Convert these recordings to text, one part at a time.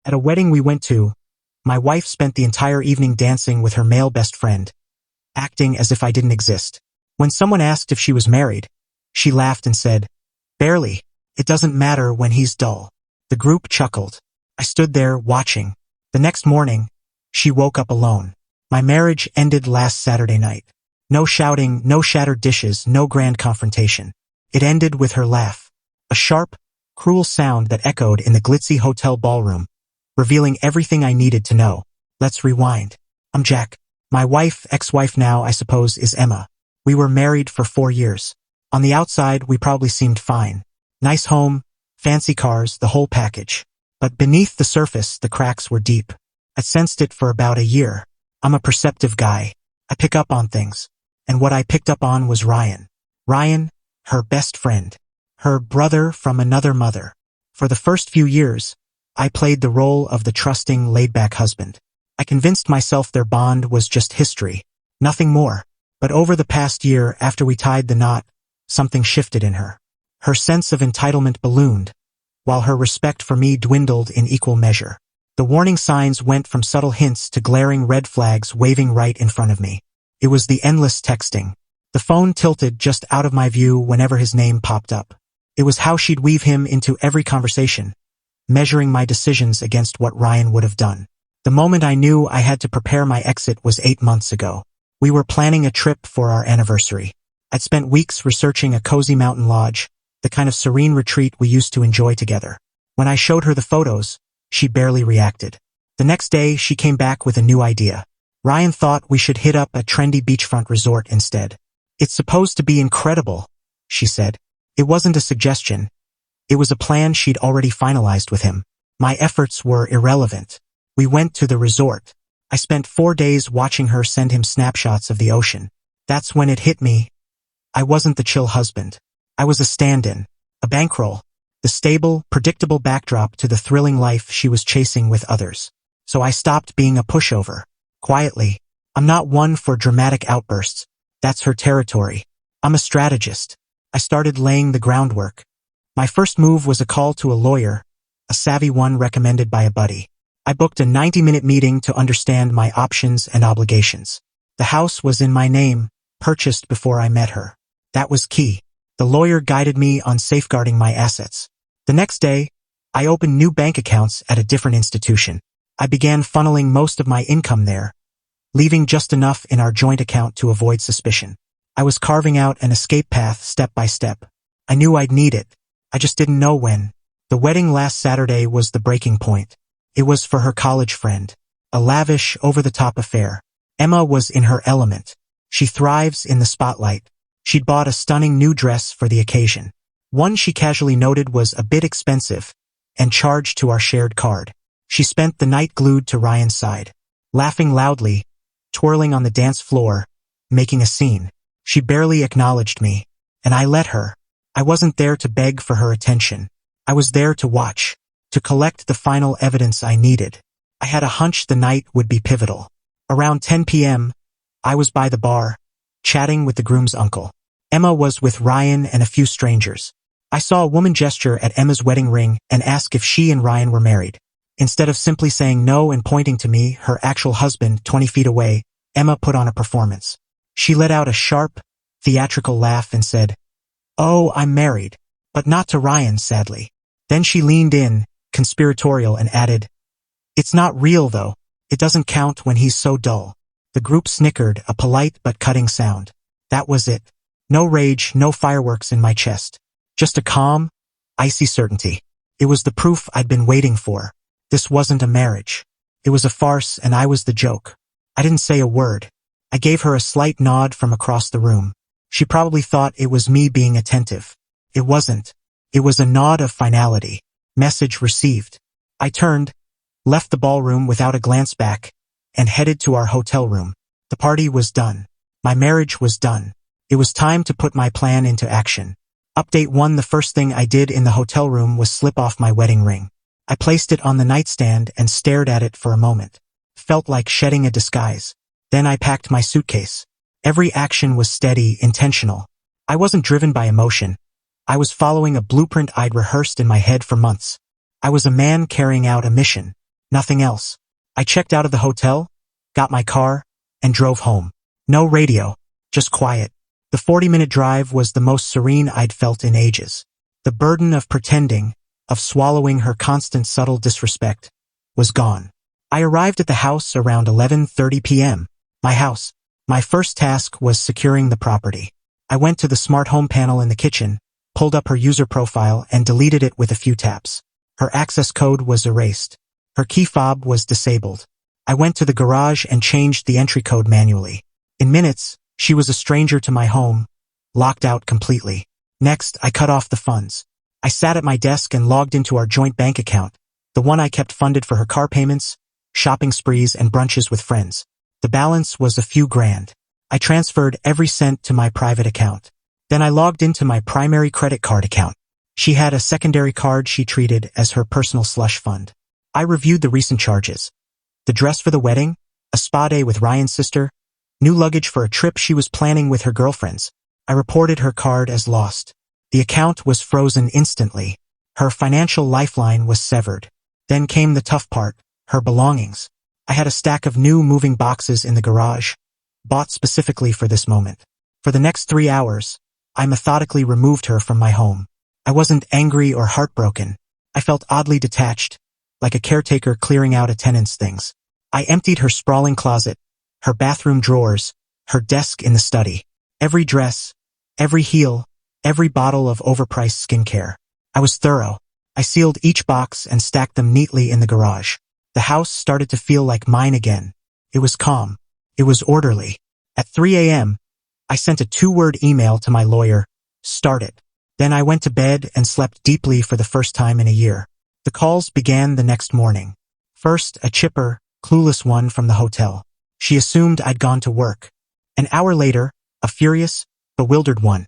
At a wedding we went to, my wife spent the entire evening dancing with her male best friend, acting as if I didn't exist. When someone asked if she was married, she laughed and said, "Barely. It doesn't matter when he's dull." The group chuckled. I stood there, watching. The next morning, she woke up alone. My marriage ended last Saturday night. No shouting, no shattered dishes, no grand confrontation. It ended with her laugh. A sharp, cruel sound that echoed in the glitzy hotel ballroom, revealing everything I needed to know. Let's rewind. I'm Jack. My wife, ex-wife now, I suppose, is Emma. We were married for 4 years. On the outside, we probably seemed fine. Nice home, fancy cars, the whole package. But beneath the surface, the cracks were deep. I sensed it for about a year. I'm a perceptive guy. I pick up on things. And what I picked up on was Ryan. Ryan, her best friend. Her brother from another mother. For the first few years, I played the role of the trusting, laid-back husband. I convinced myself their bond was just history, nothing more. But over the past year, after we tied the knot, something shifted in her. Her sense of entitlement ballooned, while her respect for me dwindled in equal measure. The warning signs went from subtle hints to glaring red flags waving right in front of me. It was the endless texting. The phone tilted just out of my view whenever his name popped up. It was how she'd weave him into every conversation, measuring my decisions against what Ryan would have done. The moment I knew I had to prepare my exit was 8 months ago. We were planning a trip for our anniversary. I'd spent weeks researching a cozy mountain lodge, the kind of serene retreat we used to enjoy together. When I showed her the photos, she barely reacted. The next day, she came back with a new idea. Ryan thought we should hit up a trendy beachfront resort instead. "It's supposed to be incredible," she said. It wasn't a suggestion. It was a plan she'd already finalized with him. My efforts were irrelevant. We went to the resort. I spent 4 days watching her send him snapshots of the ocean. That's when it hit me. I wasn't the chill husband. I was a stand-in, a bankroll, the stable, predictable backdrop to the thrilling life she was chasing with others. So I stopped being a pushover. Quietly. I'm not one for dramatic outbursts. That's her territory. I'm a strategist. I started laying the groundwork. My first move was a call to a lawyer, a savvy one recommended by a buddy. I booked a 90-minute meeting to understand my options and obligations. The house was in my name, purchased before I met her. That was key. The lawyer guided me on safeguarding my assets. The next day, I opened new bank accounts at a different institution. I began funneling most of my income there, leaving just enough in our joint account to avoid suspicion. I was carving out an escape path step by step. I knew I'd need it. I just didn't know when. The wedding last Saturday was the breaking point. It was for her college friend. A lavish, over-the-top affair. Emma was in her element. She thrives in the spotlight. She'd bought a stunning new dress for the occasion. One she casually noted was a bit expensive, and charged to our shared card. She spent the night glued to Ryan's side, laughing loudly, twirling on the dance floor, making a scene. She barely acknowledged me, and I let her. I wasn't there to beg for her attention. I was there to watch, to collect the final evidence I needed. I had a hunch the night would be pivotal. Around 10 p.m., I was by the bar, chatting with the groom's uncle. Emma was with Ryan and a few strangers. I saw a woman gesture at Emma's wedding ring and ask if she and Ryan were married. Instead of simply saying no and pointing to me, her actual husband, 20 feet away, Emma put on a performance. She let out a sharp, theatrical laugh and said, "Oh, I'm married, but not to Ryan, sadly." Then she leaned in, conspiratorial, and added, "It's not real, though. It doesn't count when he's so dull." The group snickered, a polite but cutting sound. That was it. No rage, no fireworks in my chest. Just a calm, icy certainty. It was the proof I'd been waiting for. This wasn't a marriage. It was a farce, and I was the joke. I didn't say a word. I gave her a slight nod from across the room. She probably thought it was me being attentive. It wasn't. It was a nod of finality. Message received. I turned, left the ballroom without a glance back, and headed to our hotel room. The party was done. My marriage was done. It was time to put my plan into action. Update 1: The first thing I did in the hotel room was slip off my wedding ring. I placed it on the nightstand and stared at it for a moment. Felt like shedding a disguise. Then I packed my suitcase. Every action was steady, intentional. I wasn't driven by emotion. I was following a blueprint I'd rehearsed in my head for months. I was a man carrying out a mission. Nothing else. I checked out of the hotel, got my car, and drove home. No radio, just quiet. The 40-minute drive was the most serene I'd felt in ages. The burden of pretending, of swallowing her constant subtle disrespect, was gone. I arrived at the house around 11:30 p.m. My house. My first task was securing the property. I went to the smart home panel in the kitchen, pulled up her user profile and deleted it with a few taps. Her access code was erased. Her key fob was disabled. I went to the garage and changed the entry code manually. In minutes, she was a stranger to my home, locked out completely. Next, I cut off the funds. I sat at my desk and logged into our joint bank account, the one I kept funded for her car payments, shopping sprees, and brunches with friends. The balance was a few grand. I transferred every cent to my private account. Then I logged into my primary credit card account. She had a secondary card she treated as her personal slush fund. I reviewed the recent charges. The dress for the wedding, a spa day with Ryan's sister, new luggage for a trip she was planning with her girlfriends. I reported her card as lost. The account was frozen instantly. Her financial lifeline was severed. Then came the tough part, her belongings. I had a stack of new moving boxes in the garage, bought specifically for this moment. For the next 3 hours, I methodically removed her from my home. I wasn't angry or heartbroken. I felt oddly detached, like a caretaker clearing out a tenant's things. I emptied her sprawling closet, her bathroom drawers, her desk in the study. Every dress, every heel, every bottle of overpriced skincare. I was thorough. I sealed each box and stacked them neatly in the garage. The house started to feel like mine again. It was calm. It was orderly. At 3 a.m., I sent a 2-word email to my lawyer, "Start it." Then I went to bed and slept deeply for the first time in a year. The calls began the next morning. First, a chipper, clueless one from the hotel. She assumed I'd gone to work. An hour later, a furious, bewildered one.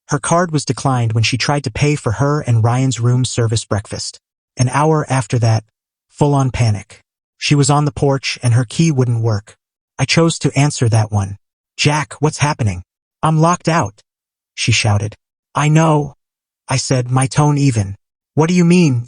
Her card was declined when she tried to pay for her and Ryan's room service breakfast. An hour after that, full-on panic. She was on the porch and her key wouldn't work. I chose to answer that one. "Jack, what's happening? I'm locked out," she shouted. "I know," I said, my tone even. "What do you mean,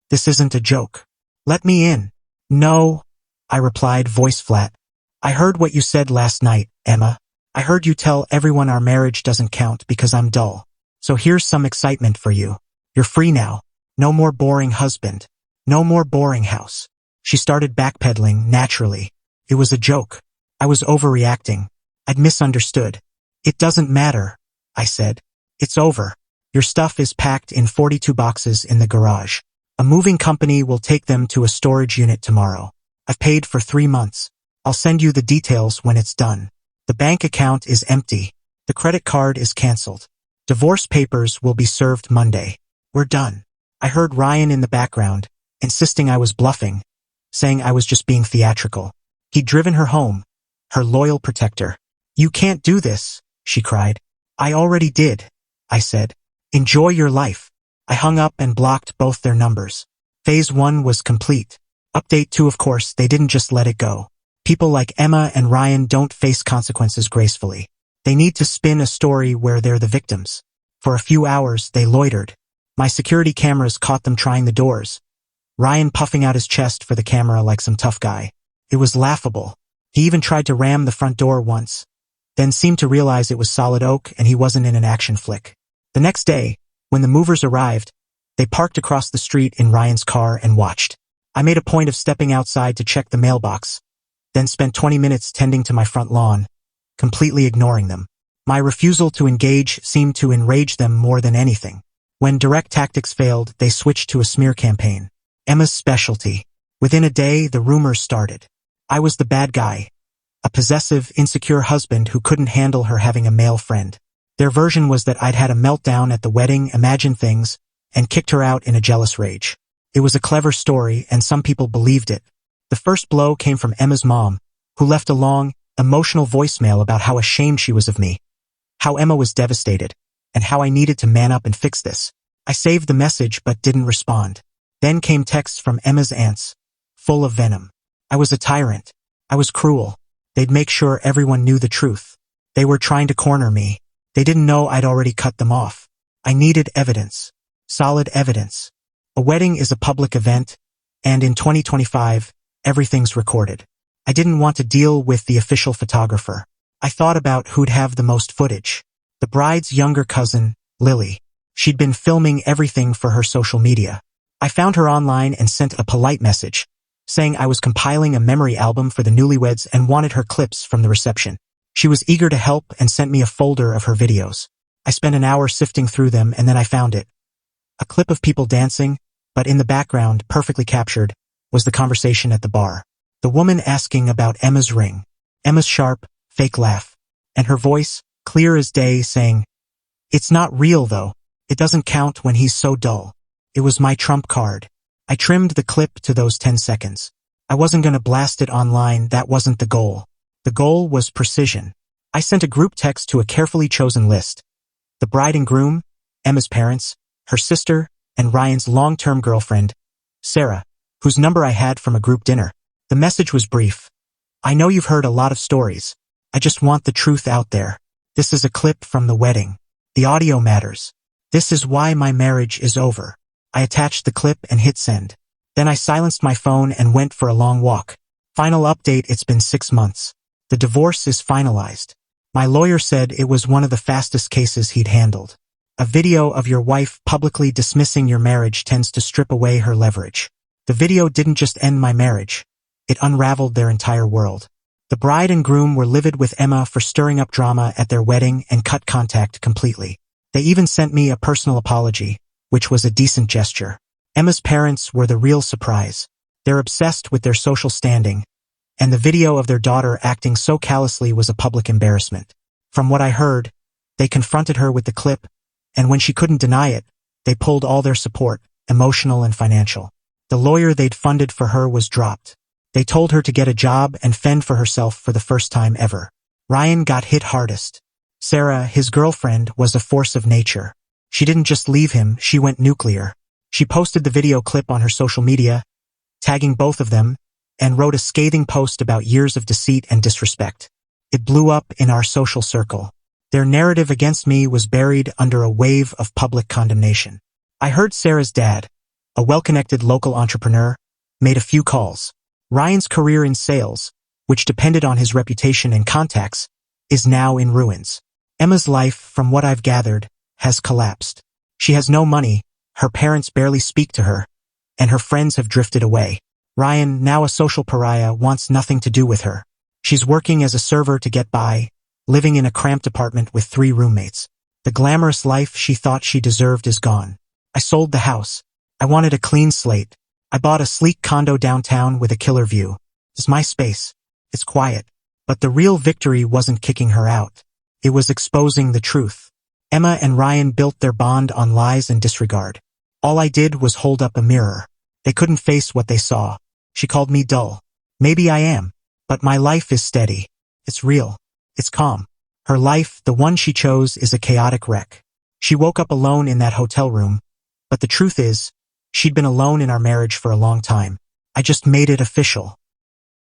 this isn't a joke? Let me in." "No," I replied, voice flat. "I heard what you said last night, Emma. I heard you tell everyone our marriage doesn't count because I'm dull. So here's some excitement for you. You're free now. No more boring husband. No more boring house." She started backpedaling naturally. It was a joke. I was overreacting. I'd misunderstood. "It doesn't matter," I said. "It's over. Your stuff is packed in 42 boxes in the garage. A moving company will take them to a storage unit tomorrow. I've paid for 3 months. I'll send you the details when it's done. The bank account is empty. The credit card is canceled. Divorce papers will be served Monday. We're done." I heard Ryan in the background, insisting I was bluffing, saying I was just being theatrical. He'd driven her home, her loyal protector. "You can't do this," she cried. "I already did," I said. "Enjoy your life." I hung up and blocked both their numbers. Phase 1 was complete. Update 2, of course, they didn't just let it go. People like Emma and Ryan don't face consequences gracefully. They need to spin a story where they're the victims. For a few hours, they loitered. My security cameras caught them trying the doors. Ryan puffing out his chest for the camera like some tough guy. It was laughable. He even tried to ram the front door once, then seemed to realize it was solid oak and he wasn't in an action flick. The next day, when the movers arrived, they parked across the street in Ryan's car and watched. I made a point of stepping outside to check the mailbox, then spent 20 minutes tending to my front lawn, completely ignoring them. My refusal to engage seemed to enrage them more than anything. When direct tactics failed, they switched to a smear campaign. Emma's specialty. Within a day, the rumors started. I was the bad guy, a possessive, insecure husband who couldn't handle her having a male friend. Their version was that I'd had a meltdown at the wedding, imagined things, and kicked her out in a jealous rage. It was a clever story, and some people believed it. The first blow came from Emma's mom, who left a long, emotional voicemail about how ashamed she was of me, how Emma was devastated, and how I needed to man up and fix this. I saved the message but didn't respond. Then came texts from Emma's aunts, full of venom. I was a tyrant. I was cruel. They'd make sure everyone knew the truth. They were trying to corner me. They didn't know I'd already cut them off. I needed evidence. Solid evidence. A wedding is a public event, And in 2025, everything's recorded. I didn't want to deal with the official photographer. I thought about who'd have the most footage. The bride's younger cousin, Lily. She'd been filming everything for her social media. I found her online and sent a polite message, saying I was compiling a memory album for the newlyweds and wanted her clips from the reception. She was eager to help and sent me a folder of her videos. I spent an hour sifting through them and then I found it. A clip of people dancing, but in the background, perfectly captured, was the conversation at the bar. The woman asking about Emma's ring. Emma's sharp, fake laugh. And her voice, clear as day, saying, "It's not real though. It doesn't count when he's so dull." It was my trump card. I trimmed the clip to those 10 seconds. I wasn't gonna blast it online, that wasn't the goal. The goal was precision. I sent a group text to a carefully chosen list. The bride and groom, Emma's parents, her sister, and Ryan's long-term girlfriend, Sarah, whose number I had from a group dinner. The message was brief. "I know you've heard a lot of stories. I just want the truth out there. This is a clip from the wedding. The audio matters. This is why my marriage is over." I attached the clip and hit send. Then I silenced my phone and went for a long walk. Final update: it's been 6 months. The divorce is finalized. My lawyer said it was one of the fastest cases he'd handled. A video of your wife publicly dismissing your marriage tends to strip away her leverage. The video didn't just end my marriage. It unraveled their entire world. The bride and groom were livid with Emma for stirring up drama at their wedding and cut contact completely. They even sent me a personal apology, which was a decent gesture. Emma's parents were the real surprise. They're obsessed with their social standing, and the video of their daughter acting so callously was a public embarrassment. From what I heard, they confronted her with the clip, and when she couldn't deny it, they pulled all their support, emotional and financial. The lawyer they'd funded for her was dropped. They told her to get a job and fend for herself for the first time ever. Ryan got hit hardest. Sarah, his girlfriend, was a force of nature. She didn't just leave him, she went nuclear. She posted the video clip on her social media, tagging both of them, and wrote a scathing post about years of deceit and disrespect. It blew up in our social circle. Their narrative against me was buried under a wave of public condemnation. I heard Sarah's dad, a well-connected local entrepreneur, made a few calls. Ryan's career in sales, which depended on his reputation and contacts, is now in ruins. Emma's life, from what I've gathered, has collapsed. She has no money, her parents barely speak to her, and her friends have drifted away. Ryan, now a social pariah, wants nothing to do with her. She's working as a server to get by, living in a cramped apartment with 3 roommates. The glamorous life she thought she deserved is gone. I sold the house. I wanted a clean slate. I bought a sleek condo downtown with a killer view. It's my space. It's quiet. But the real victory wasn't kicking her out. It was exposing the truth. Emma and Ryan built their bond on lies and disregard. All I did was hold up a mirror. They couldn't face what they saw. She called me dull. Maybe I am. But my life is steady. It's real. It's calm. Her life, the one she chose, is a chaotic wreck. She woke up alone in that hotel room. But the truth is, she'd been alone in our marriage for a long time. I just made it official.